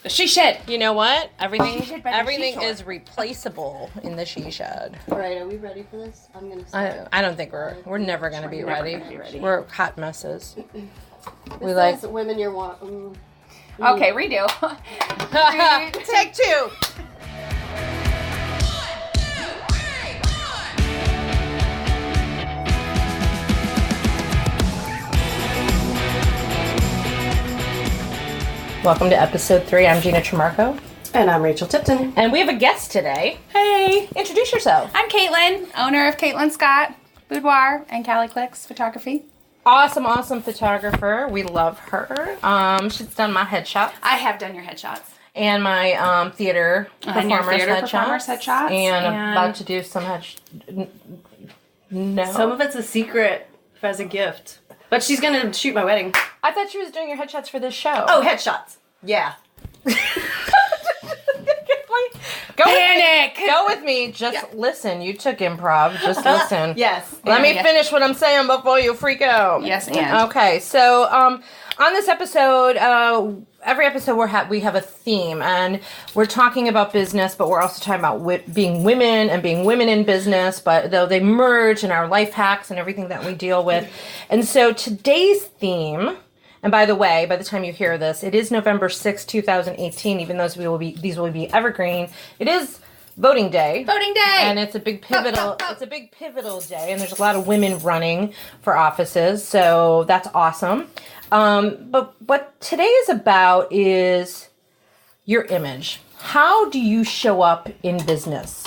The she shed. You know what? Everything she is replaceable in the she shed. All right, are we ready for this? I'm gonna start. I don't think we're never gonna be ready. We're hot messes. This says women you're wanting. Okay, redo. Take two. Welcome to episode 3. I'm Gina Tremarco. And I'm Rachel Tipton. And we have a guest today. Hey, introduce yourself. I'm Katelyn, owner of Katelyn Scott Boudoir and Cali Clicks Photography. Awesome photographer. We love her. She's done my headshots. I have done your headshots. And my theater performers headshots. And I'm about to do some No. Some of it's a secret as a gift. But she's going to shoot my wedding. I thought she was doing your headshots for this show. Oh, headshots. Yeah. Panic! Go with me. Just listen. You took improv. Just listen. Yes. Let me finish what I'm saying before you freak out. Yes, and. Okay, so on this episode, every episode we have a theme, and we're talking about business, but we're also talking about being women and being women in business, but though they merge in our life hacks and everything that we deal with. And so today's theme, and by the way, by the time you hear this, it is November 6, 2018, even though these will be evergreen. It is voting day. Voting day! And it's a big pivotal day, and there's a lot of women running for offices, so that's awesome. But what today is about is your image. How do you show up in business?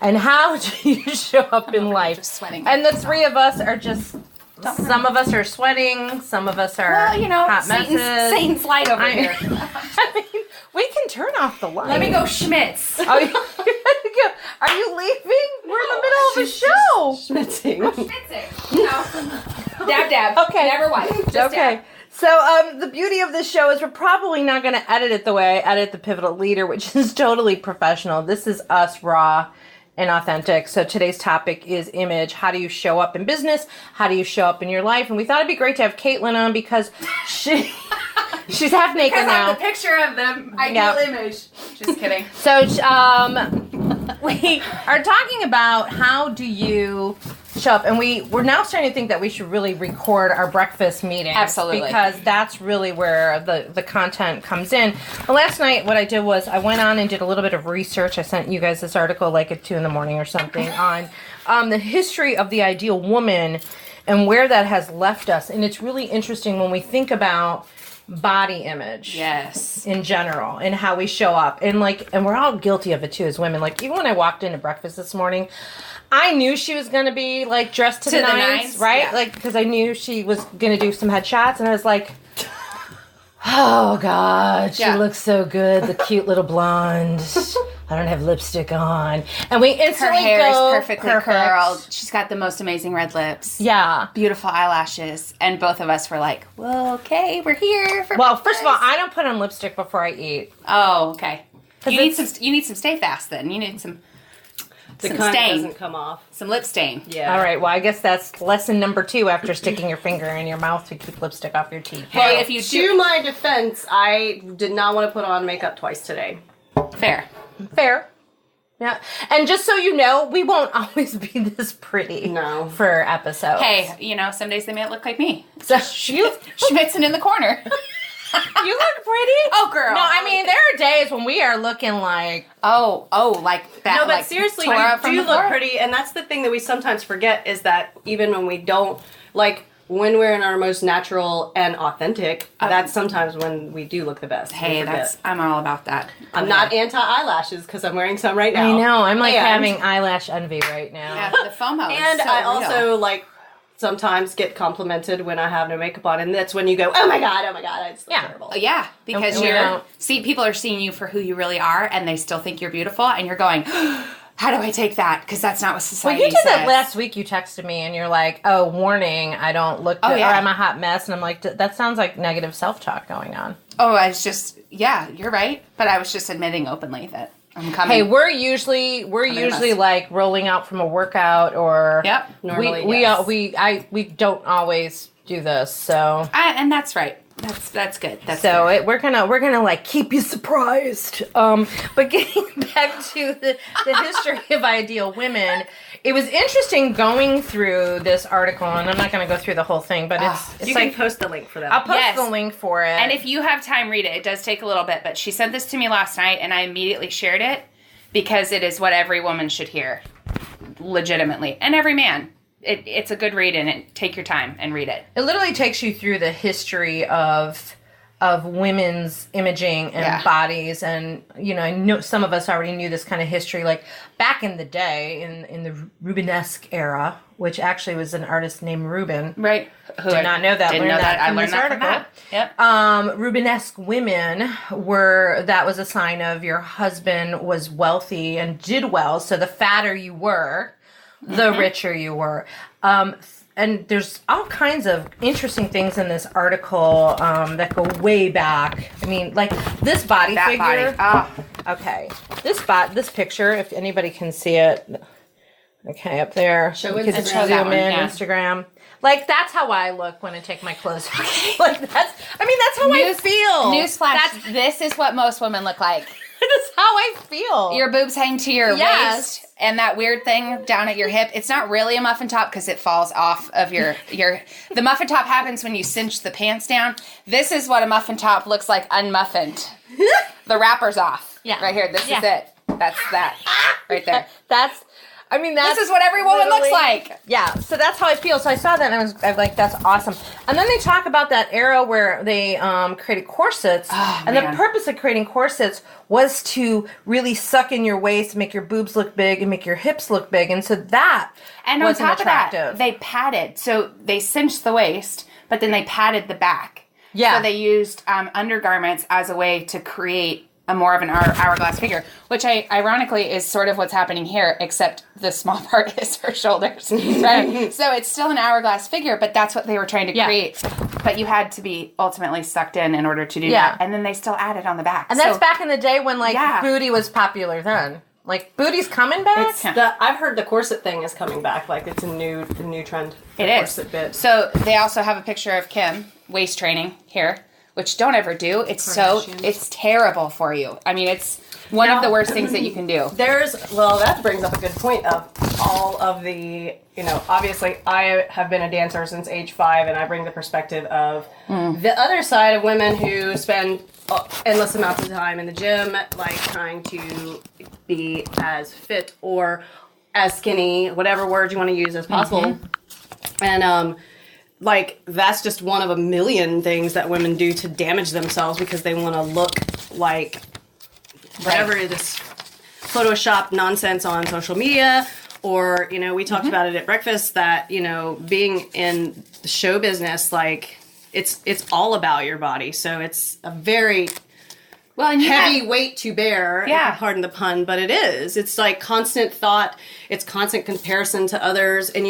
And how do you show up in life? Just sweating. And the three of us are just, some of us are sweating, some of us are hot messes. Satan's light over here. I mean, we can turn off the light. Let me go Schmitz. Are you leaving? We're in the middle of a show. Schmitzing. No. Dab. Okay. Never wipe. Just dab. So the beauty of this show is we're probably not going to edit it the way I edit the Pivotal Leader, which is totally professional. This is us raw and authentic. So today's topic is image. How do you show up in business? How do you show up in your life? And we thought it'd be great to have Katelyn on because she's half naked Because now. I'm the picture of the ideal image. Just kidding. So we are talking about how do you show up, and we're now starting to think that we should really record our breakfast meeting. Absolutely. Because that's really where the content comes in. But last night what I did was I went on and did a little bit of research. I sent you guys this article like at 2 a.m. or something on the history of the ideal woman and where that has left us. And it's really interesting when we think about body image. Yes. In general, and how we show up. And we're all guilty of it too as women. Like, even when I walked into breakfast this morning, I knew she was going to be like dressed to the nines, right? Yeah. Like, because I knew she was going to do some headshots, and I was like, oh God, she looks so good. The cute little blonde. I don't have lipstick on. And we instantly Her hair is perfect. curled. She's got the most amazing red lips. Yeah. Beautiful eyelashes. And both of us were like, well, okay, we're here for Well, first of all, I don't put on lipstick before I eat. Oh, okay. You need some stay fast then. You need some The some kind stain. doesn't come off. Some lip stain. Yeah. All right. Well, I guess that's lesson number 2 after sticking your finger in your mouth to keep lipstick off your teeth. Hey, if you To my defense, I did not want to put on makeup twice today. Fair. Yeah. And just so you know, we won't always be this pretty. No. For episodes. Hey, some days they may look like me. So you Schmitzing in the corner. you look pretty. Oh, girl. No, I mean, there are days when we are looking like... Oh, like that. No, but like seriously, Torah you from do the look floor? pretty, and that's the thing that we sometimes forget is that even when we don't, like, when we're in our most natural and authentic, that's sometimes when we do look the best. Hey, I'm all about that. I'm not anti-eyelashes because I'm wearing some right now. I know, I'm like And- having eyelash envy right now. Yeah, the FOMO And is so I real. also, like, sometimes get complimented when I have no makeup on, and that's when you go, oh my god, it's terrible. Yeah, because And people are seeing you for who you really are, and they still think you're beautiful, and you're going, how do I take that? Because that's not what Well, society you did says. that last week. You texted me and you're like, oh, warning, I don't look good, or I'm a hot mess. And I'm like, that sounds like negative self-talk going on. Oh, I was just, you're right. But I was just admitting openly that I'm coming. Hey, we're usually like rolling out from a workout or Yep. Normally, we yes. we don't always do this. So And that's right. That's good. That's so fair. we're gonna like keep you surprised. But getting back to the history of ideal women, it was interesting going through this article, and I'm not gonna go through the whole thing, but it's You like can post the link for that. I'll post Yes. the link for it. And if you have time, read it. It does take a little bit, but she sent this to me last night, and I immediately shared it because it is what every woman should hear, legitimately, and every man. It's a good read, and take your time and read it. It literally takes you through the history of women's imaging and bodies, and I know some of us already knew this kind of history, like back in the day in the Rubenesque era, which actually was an artist named Ruben. Right. Did not know that. Didn't Learned know that. I from learned this that from article. that. Yep. Rubenesque women that was a sign of your husband was wealthy and did well. So the fatter you were, the richer you were. And there's all kinds of interesting things in this article that go way back. I mean, like this body That figure. body. Okay, this picture, if anybody can see it. Okay, up there. Show You can Instagram. zoom That one, in, yeah. Instagram. Like that's how I look when I take my clothes off. Like that's how I feel. Newsflash, this is what most women look like. That's how I feel. Your boobs hang to your Yes. waist, and that weird thing down at your hip. It's not really a muffin top because it falls off of your. The muffin top happens when you cinch the pants down. This is what a muffin top looks like unmuffined. The wrapper's off. Yeah. Right here. This is Yeah. it. That's that. Right there. That's This is what every woman looks literally- like. Yeah, so that's how I feel. So I saw that and I was like, that's awesome. And then they talk about that era where they created corsets. And man. the purpose of creating corsets was to really suck in your waist, make your boobs look big, and make your hips look big. And so that And on wasn't top attractive. of that, they padded. So they cinched the waist, but then they padded the back. Yeah. So they used undergarments as a way to create a more of an hourglass figure, which ironically is sort of what's happening here, except the small part is her shoulders. Right? So it's still an hourglass figure, but that's what they were trying to create. But you had to be ultimately sucked in order to do that. And then they still added on the back. And that's back in the day when Yeah. booty was popular then. Like booty's coming back. I've heard the corset thing is coming back. Like it's a new trend. It the is. Corset bit. So they also have a picture of Kim waist training here, which don't ever do. It's terrible for you. I mean, it's one of the worst things that you can do. That brings up a good point of all of the, obviously I have been a dancer since age 5, and I bring the perspective of the other side of women who spend endless amounts of time in the gym, like trying to be as fit or as skinny, whatever word you want to use as possible. And, like, that's just one of a million things that women do to damage themselves because they want to look like whatever it is, Photoshop nonsense on social media. Or, we talked about it at breakfast that, being in the show business, like, it's all about your body. So it's a very And heavy weight to bear, pardon the pun, but it is. It's like constant thought. It's constant comparison to others. And,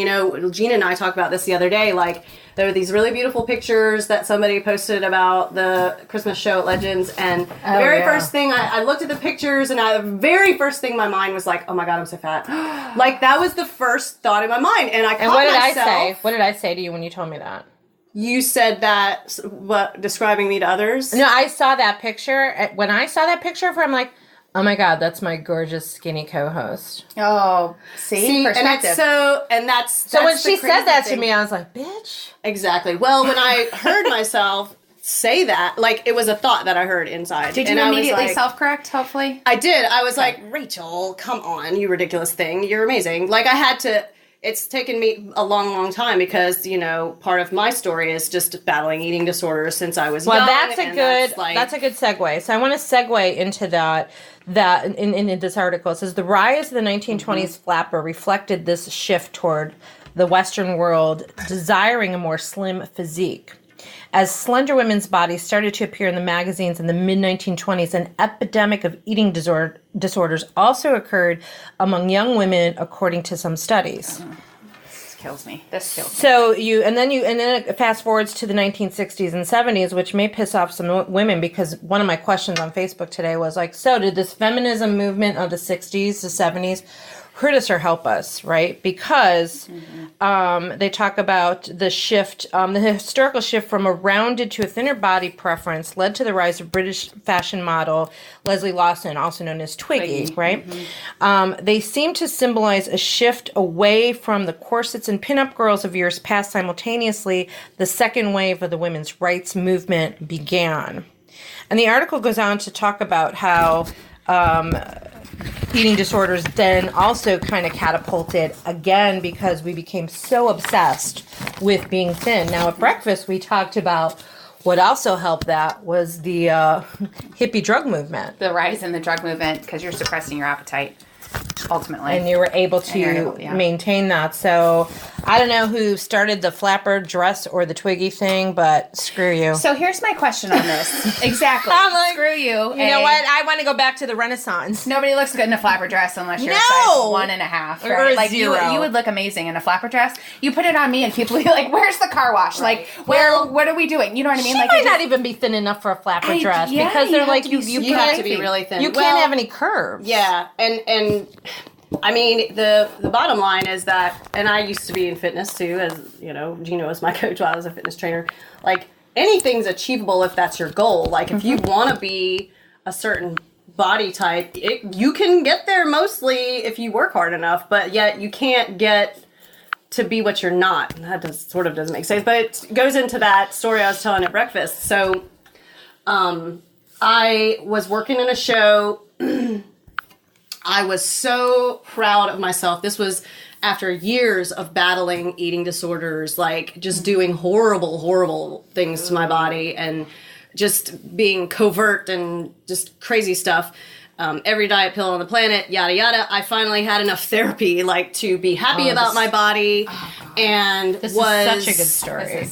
Gina and I talked about this the other day. Like, there were these really beautiful pictures that somebody posted about the Christmas show at Legends. And the very first thing, I looked at the pictures, and the very first thing in my mind was like, oh my God, I'm so fat. Like, that was the first thought in my mind. And I caught myself. I say? What did I say to you when you told me that? You said that, describing me to others? No, I saw that picture. When I saw that picture of her, I'm like, oh my God, that's my gorgeous skinny co-host. Oh, see perspective. So when she said that to me, I was like, bitch. Exactly. Well, when I heard myself say that, like, it was a thought that I heard inside. Did you immediately self-correct, hopefully? I did. I was like, Rachel, come on, you ridiculous thing. You're amazing. Like, I had to... It's taken me a long, long time because, part of my story is just battling eating disorders since I was young. Well, that's a good segue. So I want to segue into that in this article. It says the rise of the 1920s flapper reflected this shift toward the Western world desiring a more slim physique. As slender women's bodies started to appear in the magazines in the mid-1920s, an epidemic of eating disorders also occurred among young women, according to some studies. This kills me. So and then it fast forwards to the 1960s and 70s, which may piss off some women, because one of my questions on Facebook today was like, so did this feminism movement of the 60s to 70s hurt us or help us, right? Because they talk about the shift, the historical shift from a rounded to a thinner body preference led to the rise of British fashion model Leslie Lawson, also known as Twiggy, right? They seem to symbolize a shift away from the corsets and pinup girls of years past. Simultaneously, the second wave of the women's rights movement began. And the article goes on to talk about how eating disorders then also kind of catapulted again because we became so obsessed with being thin. Now at breakfast we talked about what also helped that was the hippie drug movement. The rise in the drug movement because you're suppressing your appetite. Ultimately. And you were able to maintain that. So I don't know who started the flapper dress or the Twiggy thing, but screw you. So here's my question on this. Exactly. I'm like, screw you. You know what? I want to go back to the Renaissance. Nobody looks good in a flapper dress unless you're a size 1.5. Or Right? a Like 0. you would look amazing in a flapper dress. You put it on me and people will be like, where's the car wash? Right. Like, what are we doing? You know what I mean? She Like, might not even be thin enough for a flapper dress because they're like, you have to be really thin. You can't have any curves. Yeah, and I mean, the bottom line is that, and I used to be in fitness too, as you know, Gino was my coach while I was a fitness trainer. Like, anything's achievable if that's your goal. Like, if you want to be a certain body type, you can get there mostly if you work hard enough, but yet you can't get to be what you're not. That doesn't make sense, but it goes into that story I was telling at breakfast. So, I was working in a show. I was so proud of myself. This was after years of battling eating disorders, like just doing horrible things to my body and just being covert and just crazy stuff. Every diet pill on the planet, yada yada. I finally had enough therapy, like, to be happy about my body, and This was is such a good story.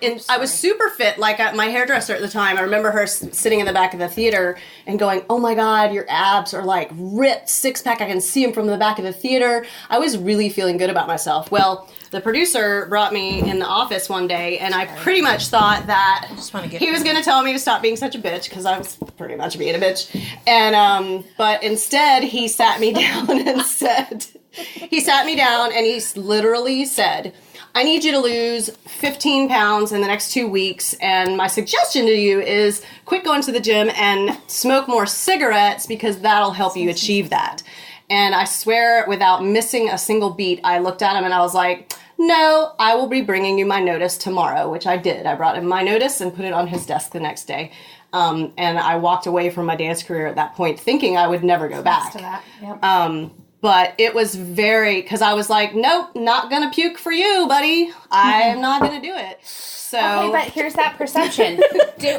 And I was super fit. Like, my hairdresser at the time, I remember her sitting in the back of the theater and going, "Oh my God, your abs are like ripped, 6-pack. I can see them from the back of the theater." I was really feeling good about myself. Well, the producer brought me in the office one day, and I pretty much thought that he was going to tell me to stop being such a bitch, because I was pretty much being a bitch. And but instead, he sat me down and said, he literally said, "I need you to lose 15 pounds in the next 2 weeks, and my suggestion to you is quit going to the gym and smoke more cigarettes, because that'll help you achieve that." And I swear, without missing a single beat, I looked at him and I was like, "No, I will be bringing you my notice tomorrow," which I did. I brought him my notice and put it on his desk the next day. And I walked away from my dance career at that point thinking I would never go back. But it was because I was like, "Nope, not gonna puke for you, buddy. I am not gonna do it." So, okay, but here's that perception.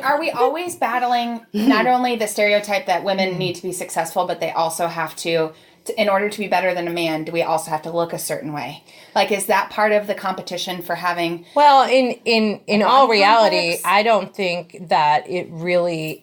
Are we always battling not only the stereotype that women need to be successful, but they also have to, in order to be better than a man, do we also have to look a certain way? Like, is that part of the competition for having? Well, in all reality, I don't think that it really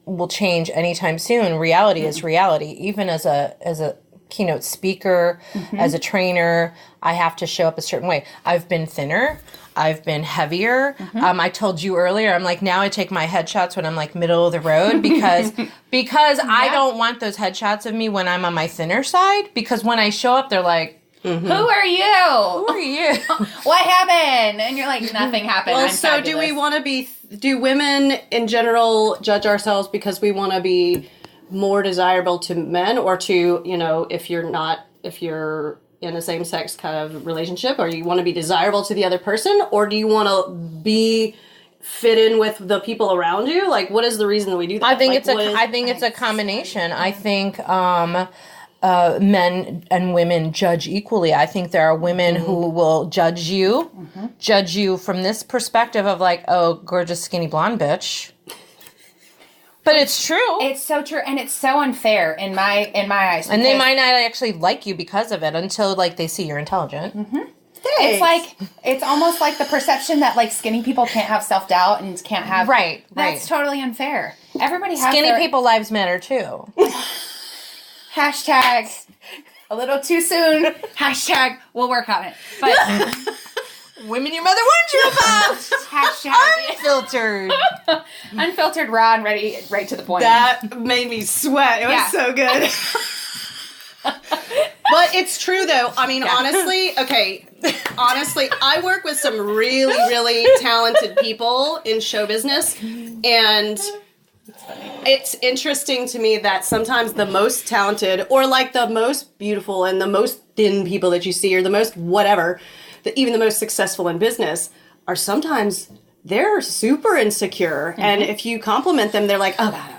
will change anytime soon. Reality is reality. Even as a keynote speaker, as a trainer, I have to show up a certain way. I've been thinner. I've been heavier. I told you earlier, I'm like, now I take my headshots when I'm like middle of the road because I don't want those headshots of me when I'm on my thinner side, because when I show up, they're like, Who are you? "Who are you?" What happened? And you're like, nothing happened. well, I'm so fabulous. do we want to be? Do women in general judge ourselves because we want to be more desirable to men, or to, you know, if you're in a same-sex kind of relationship, or you want to be desirable to the other person, or do you want to fit in with the people around you? Like, what is the reason that we do that? I think like, it's a combination. I think men and women judge equally. I think there are women who will judge you from this perspective of like, "Oh, gorgeous skinny blonde bitch." But it's true. It's so true, and it's so unfair in my eyes. And they might not actually like you because of it until like they see you're intelligent. It's like, it's almost like the perception that like skinny people can't have self-doubt and can't have... Right. That's totally unfair. Everybody has Skinny people lives matter too. Hashtag a little too soon. Hashtag we'll work on it. But Women your mother warned you about. hashtag Unfiltered. unfiltered, raw, and ready, right to the point. That made me sweat. It was so good. But it's true, though. I mean, honestly, I work with some really, really talented people in show business, and it's interesting to me that sometimes the most talented, or like the most beautiful and the most thin people that you see, or the most whatever, even the most successful in business, are sometimes they're super insecure. Mm-hmm. And if you compliment them, they're like, oh God.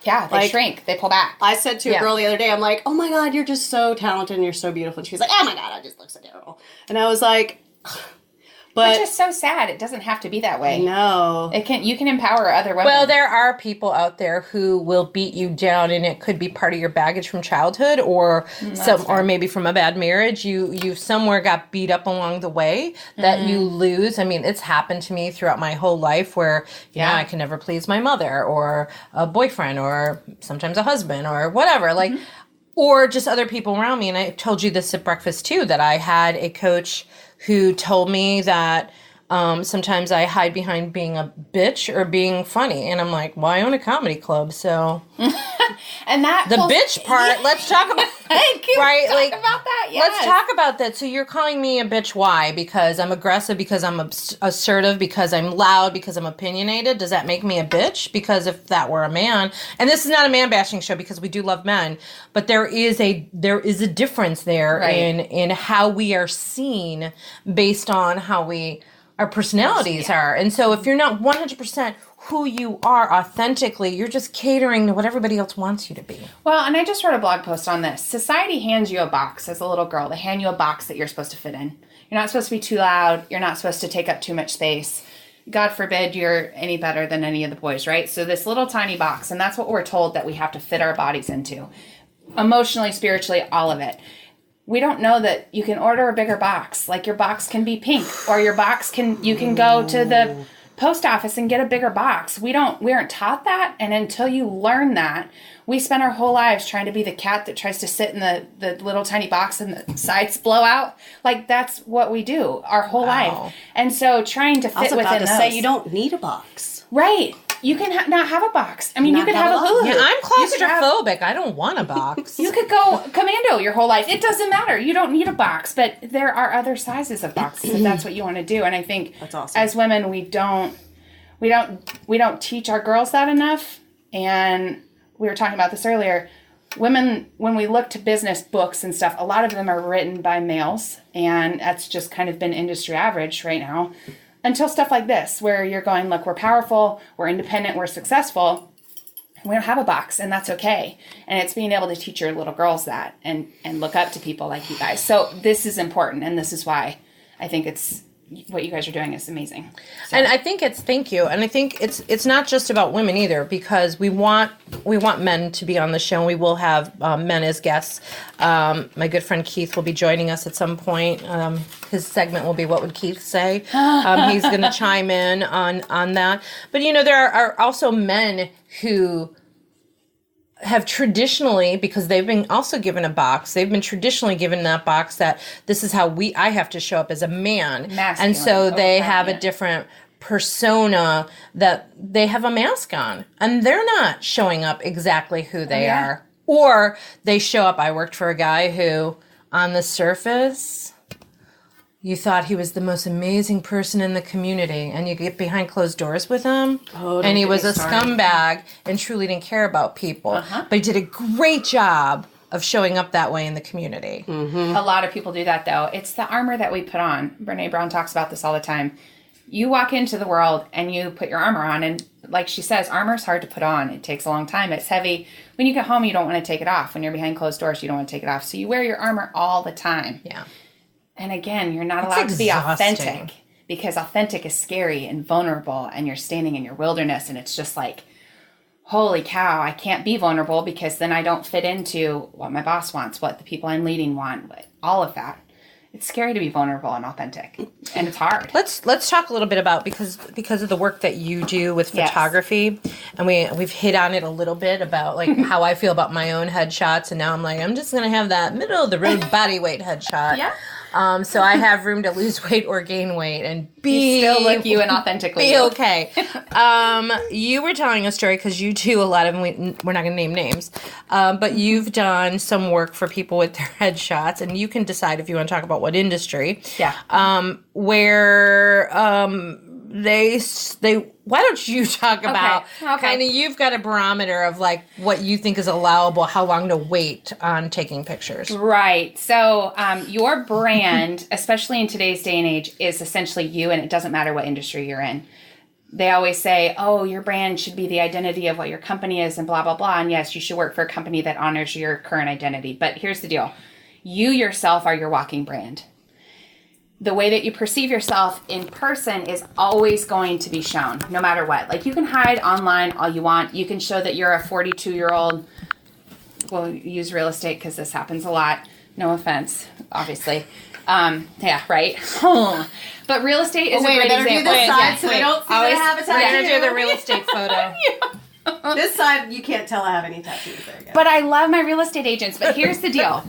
Yeah, they shrink. They pull back. I said to a girl the other day, I'm like, oh my God, you're just so talented and you're so beautiful. And she's like, oh my God, I just look so terrible. And I was like, but which is so sad. It doesn't have to be that way. No. You can empower other women. Well, there are people out there who will beat you down, and it could be part of your baggage from childhood, or or maybe from a bad marriage. You somewhere got beat up along the way that you lose. I mean, it's happened to me throughout my whole life where I can never please my mother or a boyfriend or sometimes a husband or whatever. Like, or just other people around me. And I told you this at breakfast too, that I had a coach who told me that sometimes I hide behind being a bitch or being funny. And I'm like, well, I own a comedy club, so... And that... The bitch part, let's talk about... Talk about that, yes. Let's talk about that. So you're calling me a bitch, why? Because I'm aggressive, because I'm assertive, because I'm loud, because I'm opinionated? Does that make me a bitch? Because if that were a man... And this is not a man-bashing show, because we do love men, but there is a difference there in how we are seen based on how our personalities are. And so if you're not 100% who you are authentically, you're just catering to what everybody else wants you to be. Well, and I just wrote a blog post on this. Society hands you a box as a little girl. They hand you a box that you're supposed to fit in. You're not supposed to be too loud. You're not supposed to take up too much space. God forbid you're any better than any of the boys, right? So this little tiny box, and that's what we're told that we have to fit our bodies into. Emotionally, spiritually, all of it. We don't know that you can order a bigger box. Like your box can be pink, or your box you can go to the post office and get a bigger box. We aren't taught that. And until you learn that, we spend our whole lives trying to be the cat that tries to sit in the little tiny box and the sides blow out. Like that's what we do our whole life. And so trying to fit within those. I was about to say you don't need a box. Right. You can not have a box. I mean, you could have a hula hoop. Yeah, I'm claustrophobic. I don't want a box. You could go commando your whole life. It doesn't matter. You don't need a box, but there are other sizes of boxes if that's what you want to do. And I think that's awesome. As women, we don't teach our girls that enough. And we were talking about this earlier. Women, when we look to business books and stuff, a lot of them are written by males, and that's just kind of been industry average right now. Until stuff like this, where you're going, look, we're powerful, we're independent, we're successful. We don't have a box, and that's okay. And it's being able to teach your little girls that and look up to people like you guys. So this is important, and this is why I think what you guys are doing is amazing. So. And I think thank you. And I think it's not just about women either, because we want men to be on the show, and we will have men as guests. My good friend Keith will be joining us at some point. His segment will be What Would Keith Say? He's going to chime in on that. But, there are also men who have traditionally, because they've been also given a box, they've been traditionally given that box that this is how I have to show up as a man. Masculine. And so they have a different persona, that they have a mask on, and they're not showing up exactly who they are. Or they show up. I worked for a guy who, on the surface, you thought he was the most amazing person in the community, and you get behind closed doors with him, and he was a scumbag and truly didn't care about people. But he did a great job of showing up that way in the community. Mm-hmm. A lot of people do that, though. It's the armor that we put on. Brene Brown talks about this all the time. You walk into the world and you put your armor on, and like she says, armor is hard to put on. It takes a long time. It's heavy. When you get home, you don't want to take it off. When you're behind closed doors, you don't want to take it off. So you wear your armor all the time. Yeah. And again, you're not allowed to be authentic, because authentic is scary and vulnerable, and you're standing in your wilderness, and it's just like, holy cow, I can't be vulnerable, because then I don't fit into what my boss wants, what the people I'm leading want, all of that. It's scary to be vulnerable and authentic, and it's hard. Let's talk a little bit about, because of the work that you do with photography, and we've hit on it a little bit about like how I feel about my own headshots, and now I'm like, I'm just gonna have that middle of the road body weight headshot. Yeah. So I have room to lose weight or gain weight and be You still look you and authentically be you. okay. You were telling a story because you too, a lot of them, we're not going to name names, but you've done some work for people with their headshots, and you can decide if you want to talk about what industry. Yeah. Where they why don't you talk about Okay. kind of, you've got a barometer of like what you think is allowable, how long to wait on taking pictures. Right. So your brand, especially in today's day and age, is essentially you, and it doesn't matter what industry you're in. They always say, oh, your brand should be the identity of what your company is and blah, blah, blah. And yes, you should work for a company that honors your current identity. But here's the deal. You yourself are your walking brand. The way that you perceive yourself in person is always going to be shown, no matter what. Like, you can hide online all you want. You can show that you're a 42-year-old. We'll use real estate because this happens a lot. No offense, obviously. Yeah, right. But real estate is a great example. Do this side so they don't see that I have a We're going to tattoo. do the real estate photo. This side, you can't tell I have any tattoos. There you go. But I love my real estate agents. But here's the deal.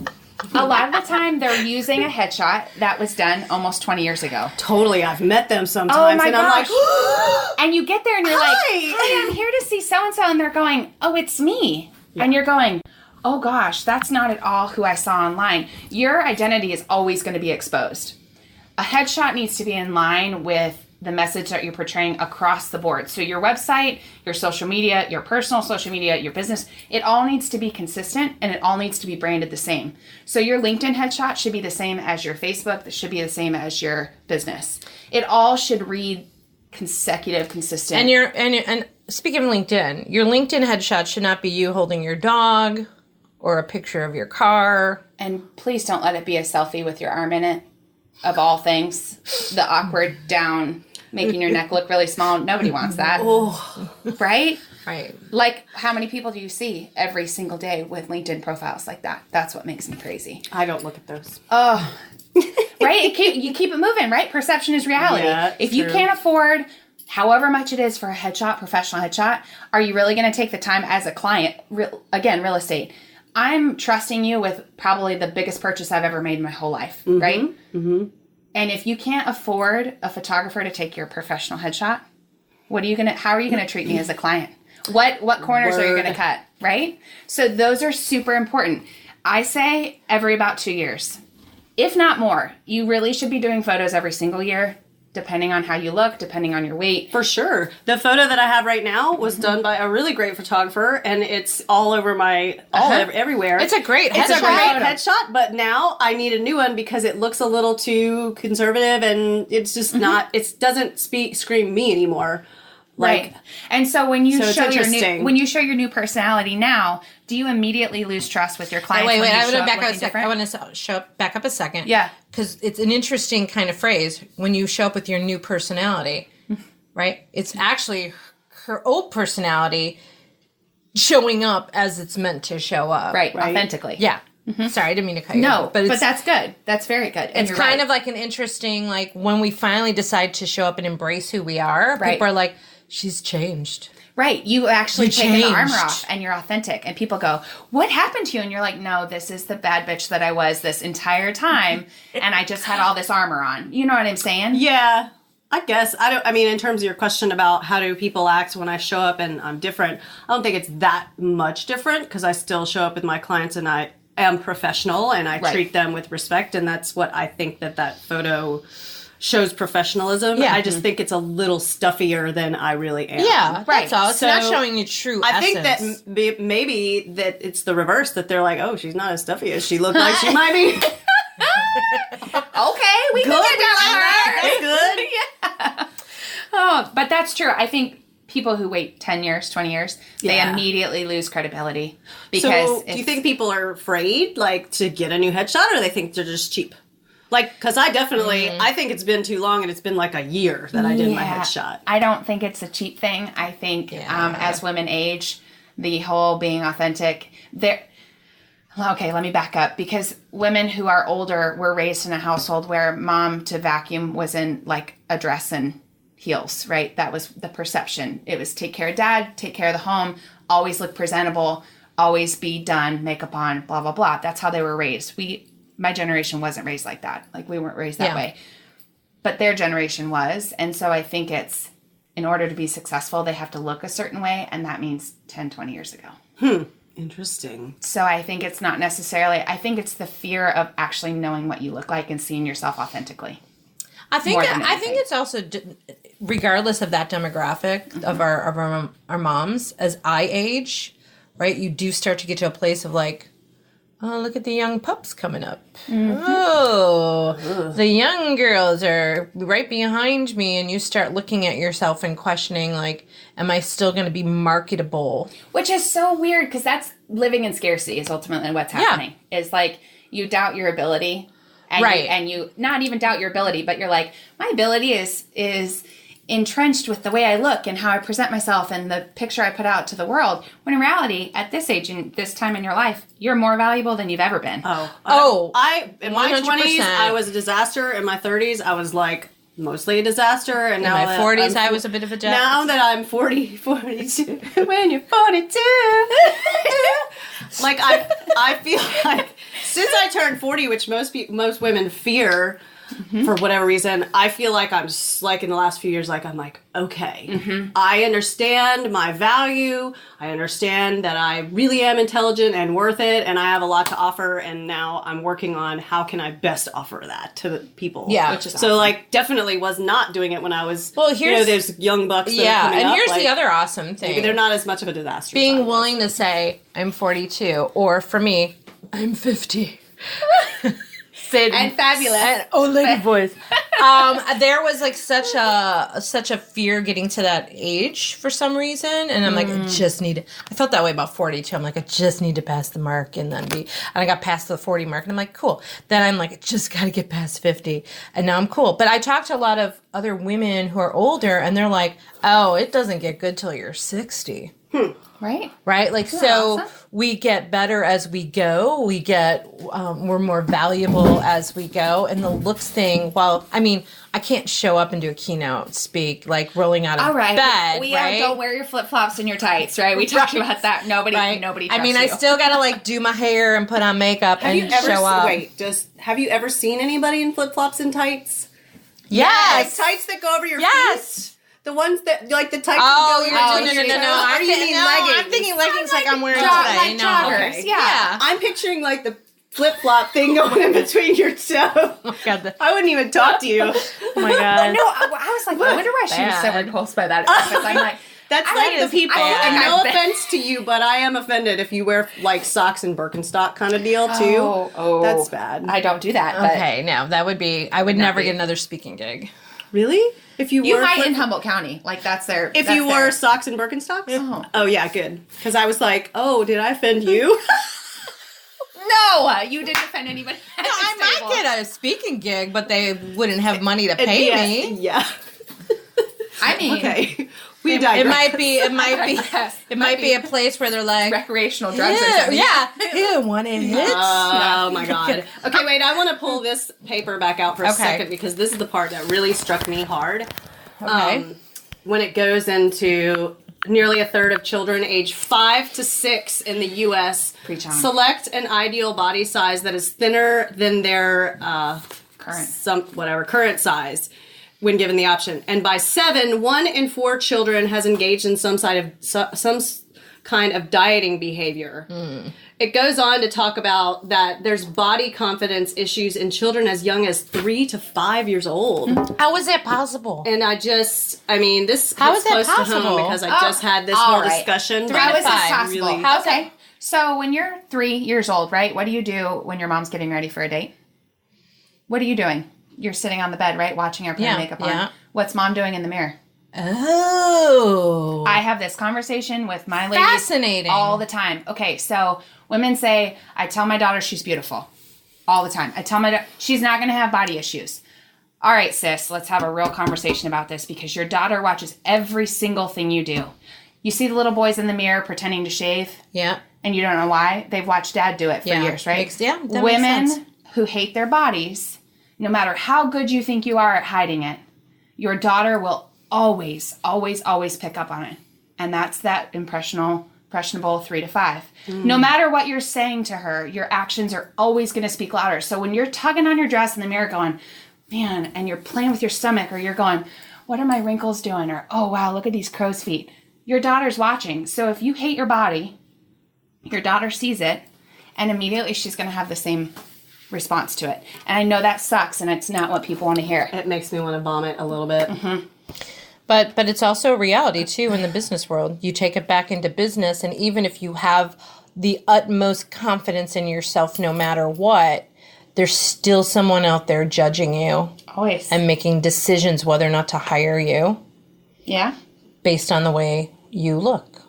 A lot of the time, they're using a headshot that was done almost 20 years ago. Totally, I've met them sometimes, Oh my and gosh. I'm like, And you get there and you're like, Hi. hey, I'm here to see so-and-so. And they're going, oh, it's me. Yeah. And you're going, oh gosh, that's not at all who I saw online. Your identity is always going to be exposed. A headshot needs to be in line with the message that you're portraying across the board. So your website, your social media, your personal social media, your business, it all needs to be consistent and it all needs to be branded the same. So your LinkedIn headshot should be the same as your Facebook. That should be the same as your business. It all should read consecutive, consistent. And speaking of LinkedIn, your LinkedIn headshot should not be you holding your dog or a picture of your car. And please don't let it be a selfie with your arm in it, of all things. The awkward down, making your neck look really small. Nobody wants that. oh, Right? Right. Like, how many people do you see every single day with LinkedIn profiles like that? That's what makes me crazy. I don't look at those. Oh, right? You keep it moving, right? Perception is reality. Yeah, if you true. can't afford however much it is for a headshot, professional headshot, are you really going to take the time as a client? Again, real estate. I'm trusting you with probably the biggest purchase I've ever made in my whole life, right? Mm-hmm. And if you can't afford a photographer to take your professional headshot, how are you going to treat me as a client? What corners are you going to cut, right? So those are super important. I say every about 2 years, if not more. You really should be doing photos every single year, depending on how you look, depending on your weight. For sure. The photo that I have right now was done by a really great photographer, and it's all over everywhere. It's a great headshot. It's a great headshot, but now I need a new one because it looks a little too conservative, and it's just not. It doesn't scream me anymore. Right. And so when you So show it's your new personality now, do you immediately lose trust with your clients? Wait, when you I want show to up back up a looking second. different? I want to back up a second. Yeah. Because it's an interesting kind of phrase when you show up with your new personality, right? It's actually her old personality showing up as it's meant to show up. Right. Authentically. Yeah. Sorry, I didn't mean to cut you No, off. but that's good. That's very good. And It's you're kind right. of like an interesting, like when we finally decide to show up and embrace who we are, Right. people are like, she's changed. Right. You actually You take the armor changed. off and you're authentic. And people go, what happened to you? And you're like, no, this is the bad bitch that I was this entire time. And I just had all this armor on. You know what I'm saying? Yeah, I guess. I mean, in terms of your question about how do people act when I show up and I'm different, I don't think it's that much different because I still show up with my clients and I am professional and I treat them with respect. And that's what I think that photo shows professionalism. Yeah. I just think it's a little stuffier than I really am. Yeah, Right. that's all. It's not So, showing you true I essence. think that maybe that it's the reverse, that they're like, oh, she's not as stuffy as she looked like she might be. Okay. We can get down there. That's good. Yeah. Oh, but that's true. I think people who wait 10 years, 20 years, they Yeah. immediately lose credibility. Because So, do you think people are afraid, like, to get a new headshot, or they think they're just cheap? Like, because I definitely, I think it's been too long, and it's been like a year that I did my headshot. I don't think it's a cheap thing. I think as women age, the whole being authentic, okay, let me back up. Because women who are older were raised in a household where mom to vacuum was in like a dress and heels, right? That was the perception. It was take care of dad, take care of the home, always look presentable, always be done, makeup on, blah, blah, blah. That's how they were raised. my generation wasn't raised like that. Like, we weren't raised that way. But their generation was. And so I think it's, in order to be successful, they have to look a certain way. And that means 10, 20 years ago. Interesting. So I think it's not necessarily, I think it's the fear of actually knowing what you look like and seeing yourself authentically. I think it's also, regardless of that demographic of our moms, as I age, right, you do start to get to a place of like, oh, look at the young pups coming up. Oh, the young girls are right behind me, and you start looking at yourself and questioning, like, am I still going to be marketable? Which is so weird, because that's living in scarcity is ultimately what's happening. Is like, you doubt your ability. And right. You not even doubt your ability, but you're like, my ability is entrenched with the way I look and how I present myself and the picture I put out to the world. When in reality, at this age and this time in your life, you're more valuable than you've ever been. In my 20s, I was a disaster. In my 30s, I was like mostly a disaster. And now in my 40s, I was a bit of a jack. Now that I'm 42, when you're 42, like I feel like since I turned 40, which most women fear. For whatever reason, I feel like I'm like in the last few years, like I'm like, okay, I understand my value. I understand that I really am intelligent and worth it, and I have a lot to offer. And now I'm working on how can I best offer that to the people. Yeah, which is so awesome. like definitely was not doing it when I was. Well, here's there's young bucks. That are coming and up, here's like, the other awesome thing. Maybe they're not as much of a disaster. Being willing to say I'm 42, or for me, I'm 50. And fabulous. And old lady voice. There was like such a fear getting to that age for some reason, and I'm like, I felt that way about 42. I'm like, I just need to pass the mark, and I got past the 40 mark, and I'm like, cool. Then I'm like, I just got to get past 50, and now I'm cool. But I talked to a lot of other women who are older, and they're like, oh, it doesn't get good till you're 60. Right? Like, so awesome. We get better as we go. We're more valuable as we go. And the looks thing, well, I mean, I can't show up and do a keynote speak, like rolling out of bed, we right? don't wear your flip-flops and your tights, right? We talked about that. Nobody trusts I mean, you. I still got to like do my hair and put on makeup show up. Have you ever seen anybody in flip-flops and tights? Yes. Like tights that go over your feet? Yes. The ones that, like the tights Oh, that go over no. your feet. I'm thinking leggings like I'm wearing today. Like joggers. Okay. Yeah. I'm picturing like the flip-flop thing going in between your toes. Oh, God, I wouldn't even talk to you. Oh, my God. No, I was like, I wonder why she was so repulsed by that. Because I'm like, That's I like is the people, bad. and no offense to you, but I am offended if you wear like socks and Birkenstock kind of deal too. Oh, that's bad. I don't do that. But Okay, no, that would be, I would never get another speaking gig. Really? If you you wore might in Humboldt County. Like, that's their... If you wore socks and Birkenstocks? Oh, yeah, good. Because I was like, oh, did I offend you? No, you didn't offend anybody. No, I might get a speaking gig, but they wouldn't have money to pay me. Yeah. I mean... Okay. We It digress. might be a place where they're like recreational drugs or something. Yeah, want to hit? Oh my God. Okay, wait, I want to pull this paper back out for a second because this is the part that really struck me hard. Okay. When it goes into nearly a third of children aged 5 to 6 in the U.S. select an ideal body size that is thinner than their current size when given the option. And by 7, 1 in 4 children has engaged in some kind of dieting behavior. It goes on to talk about that there's body confidence issues in children as young as 3 to 5 years old. How is that possible? And this How hits is that close to home possible? because I just had this whole discussion. How is this possible? Really, Okay. So when you're 3 years old, right, what do you do when your mom's getting ready for a date? What are you doing? You're sitting on the bed, right, watching her put her makeup on. What's mom doing in the mirror? Oh. I have this conversation with my ladies Fascinating. all the time. Okay, so women say, I tell my daughter she's beautiful all the time. I tell my daughter she's not going to have body issues. All right, sis, let's have a real conversation about this because your daughter watches every single thing you do. You see the little boys in the mirror pretending to shave? Yeah. And you don't know why? They've watched dad do it for years, right? That makes Women sense. who hate their bodies, no matter how good you think you are at hiding it, your daughter will always, always, always pick up on it. And that's that impressional impressionable 3 to 5. No matter what you're saying to her, your actions are always going to speak louder. So when you're tugging on your dress in the mirror going, man, and you're playing with your stomach, or you're going, what are my wrinkles doing? Or, oh, wow, look at these crow's feet. Your daughter's watching. So if you hate your body, your daughter sees it, and immediately she's going to have the same response to it. And I know that sucks, and it's not what people want to hear. It makes me want to vomit a little bit. Mm-hmm. But it's also a reality, too, in the business world. You take it back into business, and even if you have the utmost confidence in yourself no matter what, there's still someone out there judging you. Always. And making decisions whether or not to hire you. Yeah. Based on the way you look.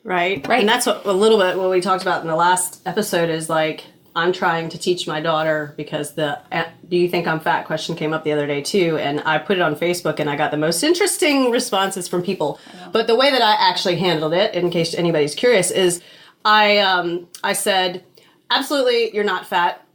Right. And that's what a little bit what we talked about in the last episode is like, I'm trying to teach my daughter because the do you think I'm fat question came up the other day too. And I put it on Facebook and I got the most interesting responses from people. But the way that I actually handled it, in case anybody's curious, is I said, absolutely, you're not fat.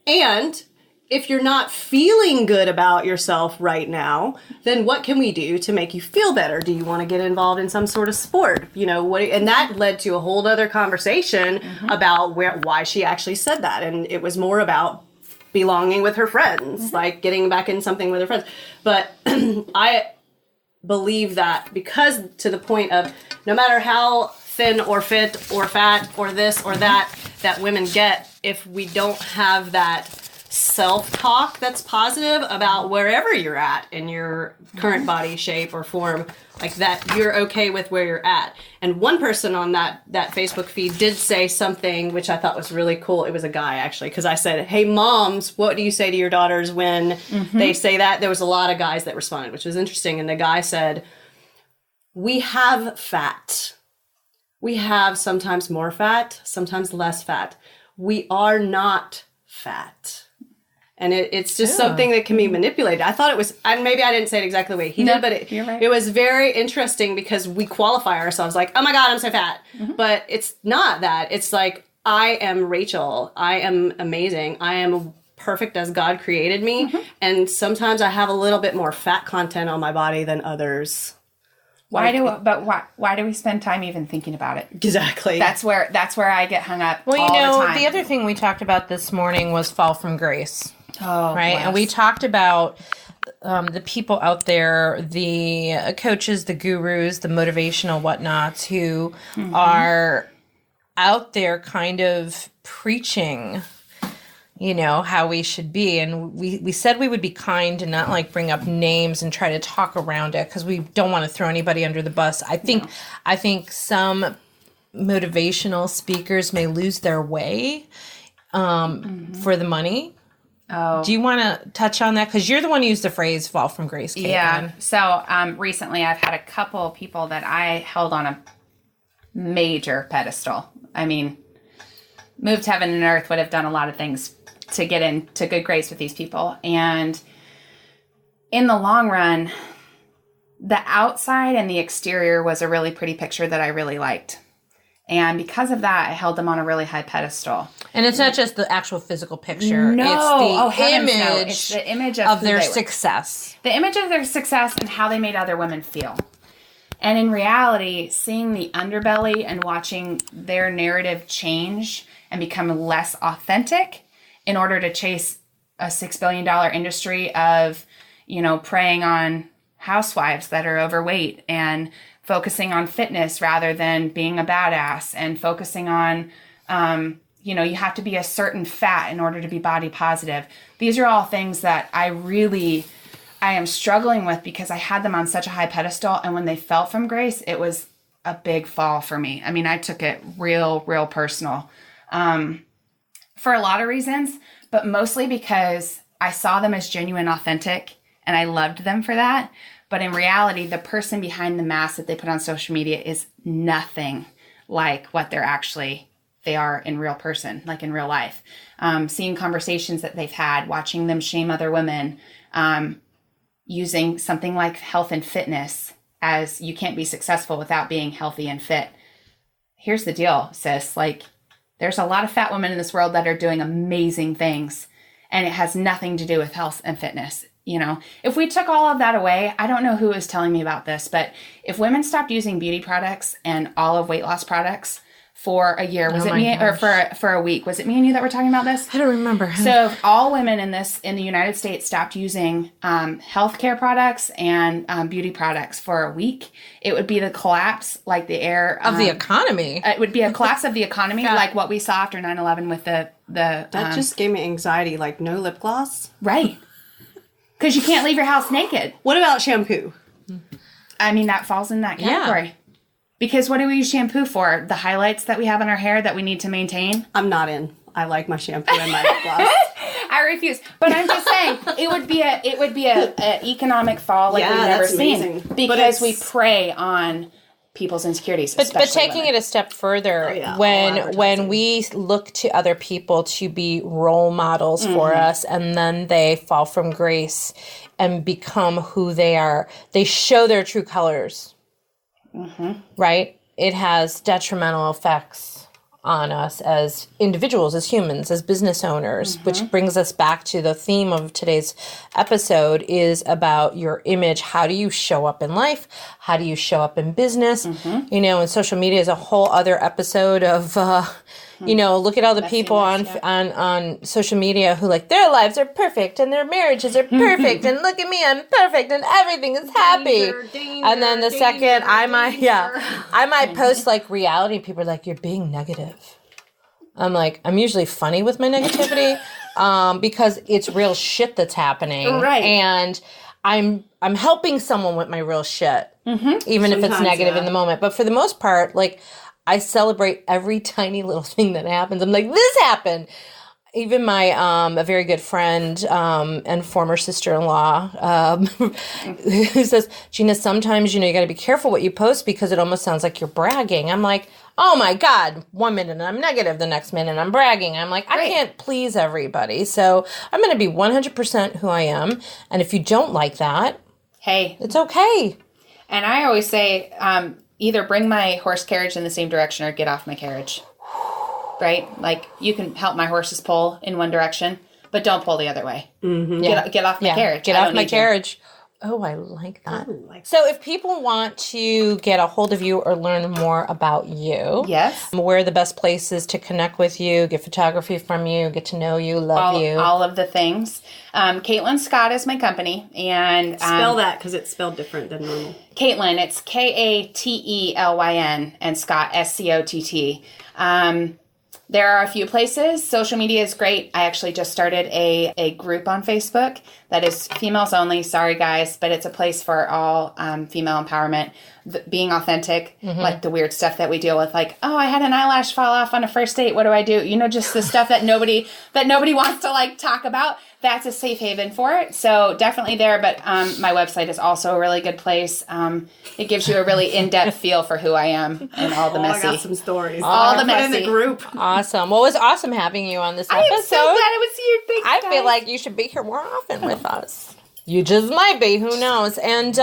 And if you're not feeling good about yourself right now, then what can we do to make you feel better? Do you want to get involved in some sort of sport? You know, what? And that led to a whole other conversation about why she actually said that. And it was more about belonging with her friends, like getting back in something with her friends. But I believe that because to the point of no matter how thin or fit or fat or this or that women get, if we don't have that self-talk that's positive about wherever you're at in your current body shape or form, like that you're okay with where you're at. And one person on that Facebook feed did say something which I thought was really cool. It was a guy actually, because I said, hey moms, what do you say to your daughters when they say that? There was a lot of guys that responded, which was interesting. And the guy said, we have fat. We have sometimes more fat, sometimes less fat. We are not fat. And it's just something that can be manipulated. I thought it was, and maybe I didn't say it exactly the way he did, but it was very interesting because we qualify ourselves like, oh my God, I'm so fat. But it's not that. It's like, I am Rachel. I am amazing. I am perfect as God created me. And sometimes I have a little bit more fat content on my body than others. Why do we spend time even thinking about it? Exactly. That's where I get hung up. Well, all the time. The other thing we talked about this morning was fall from grace. Oh, right. Bless. And we talked about the people out there, the coaches, the gurus, the motivational whatnots who are out there kind of preaching, you know, how we should be. And we said we would be kind and not like bring up names and try to talk around it because we don't want to throw anybody under the bus. I think some motivational speakers may lose their way for the money. Oh. Do you want to touch on that? Because you're the one who used the phrase fall from grace, Katelyn. Yeah. So recently I've had a couple people that I held on a major pedestal. I mean, moved heaven and earth, would have done a lot of things to get into good grace with these people. And in the long run, the outside and the exterior was a really pretty picture that I really liked. And because of that, I held them on a really high pedestal. And it's not just the actual physical picture. No. It's the image, no. It's the image of their success. The image of their success and how they made other women feel. And in reality, seeing the underbelly and watching their narrative change and become less authentic in order to chase a $6 billion industry of, you know, preying on housewives that are overweight and focusing on fitness rather than being a badass and focusing on, you know, you have to be a certain fat in order to be body positive. These are all things that I am struggling with because I had them on such a high pedestal. And when they fell from grace, it was a big fall for me. I mean, I took it real personal for a lot of reasons, but mostly because I saw them as genuine, authentic, and I loved them for that. But in reality, the person behind the mask that they put on social media is nothing like what they are in real person, like in real life. Seeing conversations that they've had, watching them shame other women, using something like health and fitness as you can't be successful without being healthy and fit. Here's the deal, sis. Like, there's a lot of fat women in this world that are doing amazing things, and it has nothing to do with health and fitness. if we took all of that away, I don't know who was telling me about this, but if women stopped using beauty products and olive weight loss products for a year, was it me or for a week? Was it me and you that were talking about this? I don't remember. So if all women in the United States stopped using healthcare products and beauty products for a week, it would be the collapse, like the air of the economy. It would be a collapse of the economy, like what we saw after 9/11 with the. That just gave me anxiety. Like no lip gloss, right? Because you can't leave your house naked. What about shampoo? I mean, that falls in that category. Yeah. Because what do we use shampoo for? The highlights that we have in our hair that we need to maintain? I'm not in. I like my shampoo and my lip gloss. I refuse. But I'm just saying, it would be a economic fall like we've never seen. Because we prey on people's insecurities. But taking women. it a step further, when we look to other people to be role models for us, and then they fall from grace and become who they are, they show their true colors. Right? It has detrimental effects on us as individuals, as humans, as business owners, which brings us back to the theme of today's episode is about your image. How do you show up in life? How do you show up in business? And social media is a whole other episode of, look at all the people on social media who their lives are perfect and their marriages are perfect and look at me, I'm perfect and everything is happy. Danger, and then the second I might post reality, people are like, you're being negative. I'm like, I'm usually funny with my negativity because it's real shit that's happening. Right. And I'm helping someone with my real shit, even if it's negative in the moment. But for the most part, I celebrate every tiny little thing that happens. I'm like, this happened. Even my a very good friend and former sister-in-law who says, Gina, sometimes, you got to be careful what you post because it almost sounds like you're bragging. I'm like, oh my God, 1 minute I'm negative, the next minute I'm bragging. I'm like, I can't please everybody. So I'm going to be 100% who I am. And if you don't like that, hey, it's okay. And I always say, either bring my horse carriage in the same direction or get off my carriage. Right? You can help my horses pull in one direction, but don't pull the other way. Get off my carriage. Get off my carriage. Oh, I like that. So if people want to get a hold of you or learn more about you, yes, where are the best places to connect with you, get photography from you, get to know you, love you? All of the things. Katelyn Scott is my company. And spell that because it's spelled different than normal. Katelyn, it's Katelyn, and Scott, Scott. There are a few places. Social media is great. I actually just started a group on Facebook that is females only. Sorry, guys, but it's a place for all female empowerment. Being authentic, like the weird stuff that we deal with, oh, I had an eyelash fall off on a first date. What do I do? Just the stuff that nobody wants to talk about. That's a safe haven for it. So definitely there. But my website is also a really good place. It gives you a really in-depth feel for who I am and all the messy. I got some stories. All the messy. In the group. Awesome. Well, it was awesome having you on this episode. I am so glad it was you. Thanks, I guys. feel like you should be here more often with us. You just might be. Who knows? And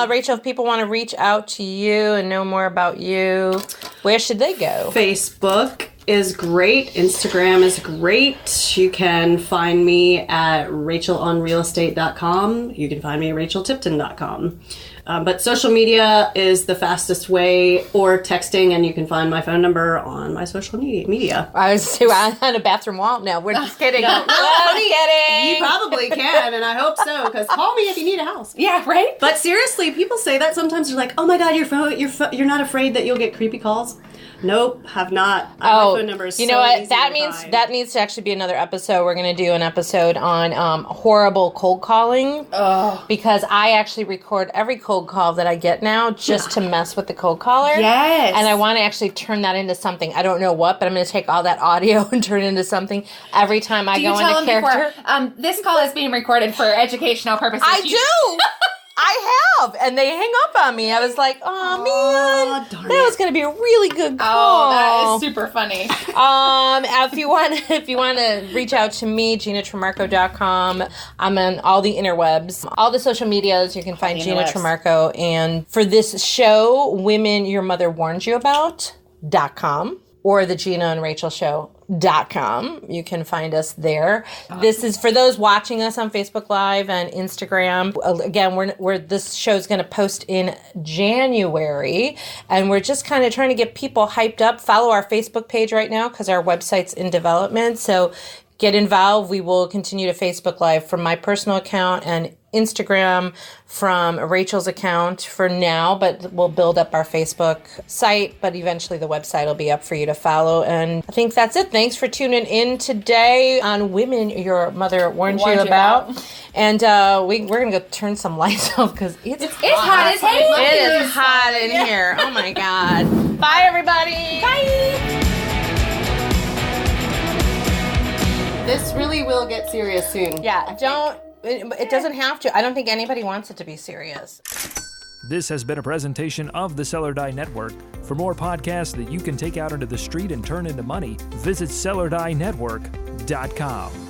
Rachel, if people want to reach out to you and know more about you, where should they go? Facebook is great. Instagram is great. You can find me at rachelonrealestate.com. You can find me at racheltipton.com. But social media is the fastest way, or texting, and you can find my phone number on my social media. I was on a bathroom wall. No, we're just kidding. No. I'm kidding. You probably can, and I hope so, because call me if you need a house. Yeah, right? But seriously, people say that sometimes. They're like, oh my God, you're not afraid that you'll get creepy calls? Nope, have not. My phone number is you know what? That needs to actually be another episode. We're going to do an episode on horrible cold calling. Oh. Because I actually record every cold call that I get now just to mess with the cold caller. Yes. And I want to actually turn that into something. I don't know what, but I'm going to take all that audio and turn it into something every time I go into character. Before, this call is being recorded for educational purposes. I do. I have, and they hang up on me. I was like, oh man, that was going to be a really good call. Oh, that is super funny. If you want to reach out to me, GinaTramarco.com. I'm on all the interwebs, all the social medias. You can find Gina Tramarco. And for this show, Women Your Mother Warned You About.com. or the GinaandRachelShow.com. You can find us there. This is for those watching us on Facebook Live and Instagram. Again, this show's going to post in January, and we're just kind of trying to get people hyped up. Follow our Facebook page right now because our website's in development. So get involved. We will continue to Facebook Live from my personal account and Instagram from Rachel's account for now, but we'll build up our Facebook site, but eventually the website will be up for you to follow. And I think that's it. Thanks for tuning in today on Women Your Mother Warned You About. And we're going to go turn some lights off because it's hot as hell. It is hot in here. Oh my God. Bye, everybody. Bye. This really will get serious soon. Yeah, it doesn't have to. I don't think anybody wants it to be serious. This has been a presentation of the Sell or Die Network. For more podcasts that you can take out into the street and turn into money, visit SellOrDieNetwork.com.